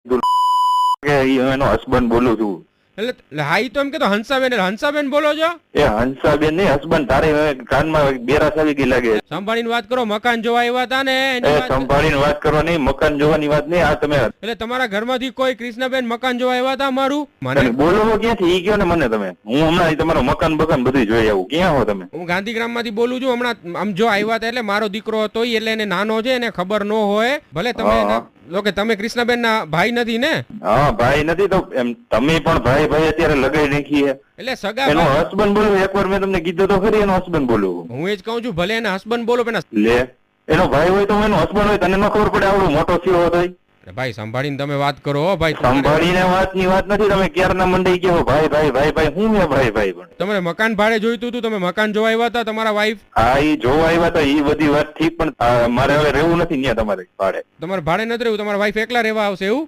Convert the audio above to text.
કે એનો હસબન્ડ બોલું છું. એટલે હા ઈ તો એમ કે તો હંસાબેન બોલો છો? એ હંસાબેન નહીં, હસબન્ડ. તારે કાનમાં બેરાસ આવી ગઈ લાગે. સંભાળીને વાત કરો. મકાન જોવા આવ્યા હતા ને એ સંભાળીને વાત કરો નહીં, મકાન જોવાની વાત નહીં. આ તમે એટલે તમારા ઘરમાંથી કોઈ કૃષ્ણબેન મકાન જોવા આવ્યા હતા મારું? મને બોલો ક્યાંથી ઈ કયો ને મને તમે. હું હમણાં તમારું મકાન બકાન બધું જોઈ આવું. ક્યાં હો તમે? હું ગાંધીગ્રામ માંથી બોલું છું. હમણાં આમ જો આવ્યા હતા એટલે મારો દીકરો હતો એટલે એને નાનો છે, એને ખબર ન હોય. ભલે તમે કે તમે કૃષ્ણબેન ના ભાઈ નથી ને? હા ભાઈ નથી તો એમ તમે પણ ભાઈ અત્યારે લગાઈ નાખી છે. એટલે સગા એનો હસબન્ડ બોલું. એકવાર મેં તમને કીધું તો ખરી એનો હસબન્ડ બોલું. હું એ જ કહું છું ભલે એના હસબન્ડ બોલો પણ લે એનો ભાઈ હોય તો એનો હસબન્ડ હોય, તને ન ખબર પડે આવડો મોટો થયો હતો? ભાઈ સંભાળીને તમે વાત કરો ભાઈ. સંભાળીને વાતની વાત નથી. તમે ક્યારના મંડાઈ ગયો ભાઈ ભાઈ ભાઈ ભાઈ. હું ભાઈ ભાઈ પણ તમારે મકાન ભાડે જોઈતું હતું, તમે મકાન જોવા આવ્યા હતા તમારા વાઈફ? હા ઈ જોવા આવ્યા હતા, ઈ બધી વાત ઠીક, પણ મારે હવે રહેવું નથી ત્યાં તમારે ભાડે. તમારે ભાડે નથી રહેવું, તમારા વાઈફ એકલા રહેવા આવશે એવું?